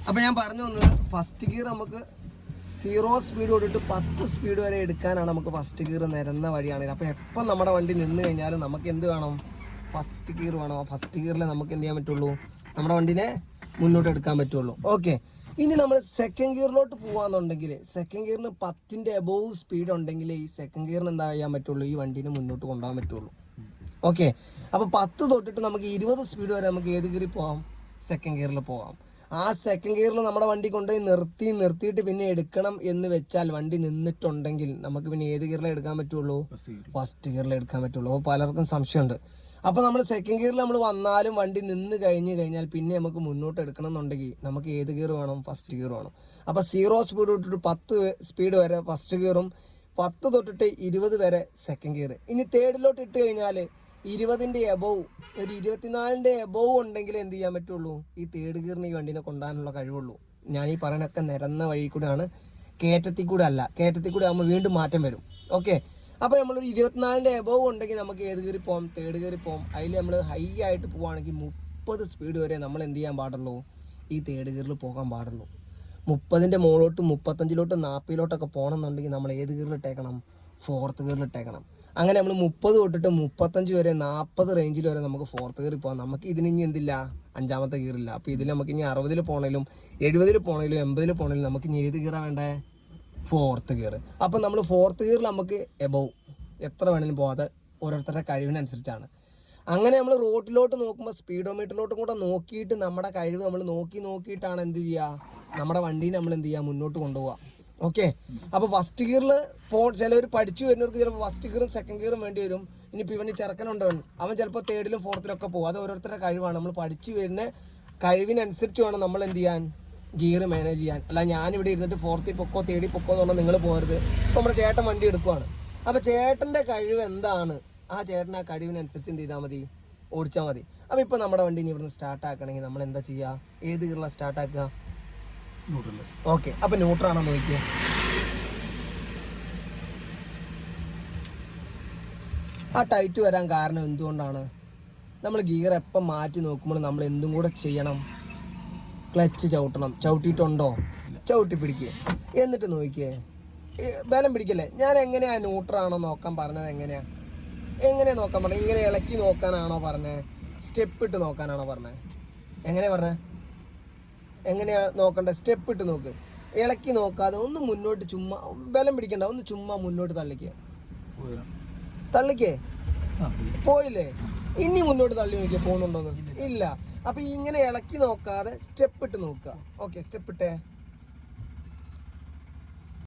അപ്പോൾ ഞാൻ പറഞ്ഞു വന്നത് ഫസ്റ്റ് ഗിയർ നമുക്ക് 0 സ്പീഡ് തൊട്ടിട്ട് 10 സ്പീഡ് വരെ എടുക്കാനാണ് നമുക്ക് ഫസ്റ്റ് ഗിയർ നിരന്ന വഴിയാണ്. അപ്പോൾ എപ്പം നമ്മുടെ വണ്ടി നിന്ന് കഴിഞ്ഞാലും നമുക്ക് എന്ത് വേണം? ഫസ്റ്റ് ഗിയർ വേണം. ഫസ്റ്റ് ഗിയറിൽ നമുക്ക് എന്ത് ചെയ്യാൻ പറ്റുള്ളൂ? നമ്മുടെ വണ്ടിനെ മുന്നോട്ട് എടുക്കാൻ പറ്റുള്ളൂ. ഓക്കെ, ഇനി നമ്മൾ സെക്കൻഡ് ഗിയറിലോട്ട് പോകാന്നുണ്ടെങ്കിൽ സെക്കൻഡ് ഗിയറിന് 10ന്റെ എബോവ് സ്പീഡ് ഉണ്ടെങ്കിൽ ഈ സെക്കൻഡ് ഗിയറിന് എന്താ ചെയ്യാൻ പറ്റുള്ളൂ? ഈ വണ്ടീനെ മുന്നോട്ട് കൊണ്ടുപോകാൻ പറ്റുള്ളൂ. ഓക്കെ, അപ്പോൾ 10 തൊട്ടിട്ട് നമുക്ക് 20 സ്പീഡ് വരെ നമുക്ക് ഏത് ഗിയറിൽ പോകാം? സെക്കൻഡ് ഗിയറിൽ പോകാം. ആ സെക്കൻഡ് ഗിയറിൽ നമ്മുടെ വണ്ടി കൊണ്ടുപോയി നിർത്തിയിട്ട് പിന്നെ എടുക്കണം എന്ന് വെച്ചാൽ വണ്ടി നിന്നിട്ടുണ്ടെങ്കിൽ നമുക്ക് പിന്നെ ഏത് ഗിയറിൽ എടുക്കാൻ പറ്റുള്ളൂ? ഫസ്റ്റ് ഗിയറിൽ എടുക്കാൻ പറ്റുള്ളൂ. അപ്പോൾ പലർക്കും സംശയമുണ്ട്. അപ്പോൾ നമ്മൾ സെക്കൻഡ് ഗിയറിൽ നമ്മൾ വന്നാലും വണ്ടി നിന്ന് കഴിഞ്ഞാൽ പിന്നെ നമുക്ക് മുന്നോട്ട് എടുക്കണം എന്നുണ്ടെങ്കിൽ നമുക്ക് ഏത് ഗിയർ വേണം? ഫസ്റ്റ് ഗിയർ വേണം. അപ്പോൾ 0 സ്പീഡ് തൊട്ടിട്ട് 10 സ്പീഡ് വരെ ഫസ്റ്റ് ഗിയറും 10 തൊട്ടിട്ട് 20 വരെ സെക്കൻഡ് ഗിയർ. ഇനി തേർഡിലോട്ട് ഇട്ട് കഴിഞ്ഞാൽ 20ന്റെ എബോവ്, ഒരു 24ന്റെ എബോവ് ഉണ്ടെങ്കിൽ എന്ത് ചെയ്യാൻ പറ്റുള്ളൂ? ഈ തേർഡ് ഗിയറിന് ഈ വണ്ടീനെ കൊണ്ടുപോകാനുള്ള കഴിവുള്ളൂ. ഞാൻ ഈ പറയണൊക്കെ നിരന്ന വഴി കൂടെയാണ്, കയറ്റത്തിൽ കൂടെ അല്ല. കയറ്റത്തിൽ കൂടെ ആകുമ്പോൾ വീണ്ടും മാറ്റം വരും. ഓക്കെ, അപ്പോൾ നമ്മളൊരു 24ന്റെ എബോവ് ഉണ്ടെങ്കിൽ നമുക്ക് ഏത് കയറി പോകാം? തേർഡ് കയറി പോകാം. അതിൽ നമ്മൾ ഹൈ ആയിട്ട് പോവുകയാണെങ്കിൽ 30 സ്പീഡ് വരെ നമ്മൾ എന്ത് ചെയ്യാൻ പാടുള്ളൂ? ഈ തേർഡ് ഗിയറിൽ പോകാൻ പാടുള്ളൂ. 30ന്റെ മുകളിലോട്ട് 35ലോട്ട് 40ലോട്ടൊക്കെ പോകണമെന്നുണ്ടെങ്കിൽ നമ്മൾ ഏത് ഗിയറിൽ ഇട്ടേക്കണം? ഫോർത്ത് ഗിയറിൽ ഇട്ടേക്കണം. അങ്ങനെ നമ്മൾ 30 തൊട്ടിട്ട് 35 വരെ 40 റേഞ്ചിൽ വരെ നമുക്ക് ഫോർത്ത് ഗിയറിൽ പോകാം. നമുക്ക് ഇതിന് ഇനി എന്തില്ല? 5ാമത്തെ ഗിയറില്ല. അപ്പോൾ ഇതിൽ നമുക്ക് ഇനി 60ൽ പോകണേലും 70ൽ പോകണേലും 80ൽ പോകണേലും നമുക്ക് ഇനി ഏത് ഗിയറാണ് വേണ്ടേ? Fourth gear. അപ്പം നമ്മൾ ഫോർത്ത് ഗിയറിൽ നമുക്ക് എബോവ് എത്ര വേണേലും പോകാതെ ഓരോരുത്തരുടെ കഴിവിനനുസരിച്ചാണ്. അങ്ങനെ നമ്മൾ റോട്ടിലോട്ട് നോക്കുമ്പോൾ സ്പീഡോമീറ്ററിലോട്ടും കൂടെ നോക്കിയിട്ട് നമ്മുടെ കഴിവ് നമ്മൾ നോക്കിയിട്ടാണ് എന്ത് ചെയ്യുക? നമ്മുടെ വണ്ടീനെ നമ്മൾ എന്ത് ചെയ്യുക? മുന്നോട്ട് കൊണ്ടുപോകുക. ഓക്കെ, അപ്പോൾ ഫസ്റ്റ് ഗിയറിൽ ചിലവർ പഠിച്ചു വരുന്നവർക്ക് ചിലപ്പോൾ ഫസ്റ്റ് ഗിയറും സെക്കൻഡ് ഗിയറും വേണ്ടി വരും. ഇനിയിപ്പോൾ ഇവന് ചെറുക്കനുണ്ടവൻ, അവൻ ചിലപ്പോൾ തേർഡിലും ഫോർത്തിലൊക്കെ പോകും. അത് ഓരോരുത്തരുടെ കഴിവാണ്. നമ്മൾ പഠിച്ചു വരുന്ന കഴിവിനനുസരിച്ച് വേണം നമ്മൾ എന്ത് ചെയ്യാൻ? ഗിയർ മാനേജ് ചെയ്യാൻ. അല്ല ഞാനിവിടെ ഇരുന്നിട്ട് ഫോർത്തിൽ പൊക്കോ തേർഡിൽ പൊക്കോ എന്ന് പറഞ്ഞാൽ നിങ്ങൾ പോകരുത്. ഇപ്പോൾ നമ്മുടെ ചേട്ടൻ വണ്ടി എടുക്കുവാണ്. അപ്പോൾ ചേട്ടൻ്റെ കഴിവ് എന്താണ്? ആ ചേട്ടൻ ആ കഴിവിനനുസരിച്ച് എന്ത് ചെയ്താൽ മതി? ഓടിച്ചാൽ മതി. അപ്പോൾ ഇപ്പോൾ നമ്മുടെ വണ്ടി ഇനി ഇവിടുന്ന് സ്റ്റാർട്ടാക്കണമെങ്കിൽ നമ്മൾ എന്താ ചെയ്യുക? ഏത് ഗിയറിലാണ് സ്റ്റാർട്ടാക്കുക? ഓക്കെ, അപ്പോൾ ന്യൂട്രാണോ നോക്കിയ ആ ടൈറ്റ് വരാൻ കാരണം എന്തുകൊണ്ടാണ്? നമ്മൾ ഗിയർ എപ്പം മാറ്റി നോക്കുമ്പോൾ നമ്മൾ എന്തും കൂടെ ചെയ്യണം? ക്ലച്ച് ചവിട്ടണം. ചവിട്ടിയിട്ടുണ്ടോ? ചവിട്ടി പിടിക്കുക. എന്നിട്ട് നോക്കിയേ, ബലം പിടിക്കല്ലേ. ഞാൻ എങ്ങനെയാണ് ന്യൂട്രാണോ നോക്കാൻ പറഞ്ഞത്? എങ്ങനെയാണ് നോക്കാൻ പറഞ്ഞത്? ഇങ്ങനെ ഇളക്കി നോക്കാനാണോ പറഞ്ഞത്? സ്റ്റെപ്പ് ഇട്ട് നോക്കാനാണോ പറഞ്ഞത്? എങ്ങനെയാണ് പറഞ്ഞത്? എങ്ങനെയാണ് നോക്കണ്ടേ? സ്റ്റെപ്പ് ഇട്ട് നോക്ക്. ഇളക്കി നോക്കാതെ ഒന്ന് മുന്നോട്ട് ചുമ്മാ ബലം പിടിക്കണ്ട, ഒന്ന് ചുമ്മാ മുന്നോട്ട് തള്ളിക്കേ. പോയില്ലേ? ഇനി മുന്നോട്ട് തള്ളി നോക്കിയാൽ പോകുന്നുണ്ടോന്ന്? ഇല്ല. അപ്പൊ ഇങ്ങനെ ഇളക്കി നോക്കാതെ സ്റ്റെപ്പ് ഇട്ട് നോക്കുക. ഓക്കെ, സ്റ്റെപ്പ് ഇട്ടേ.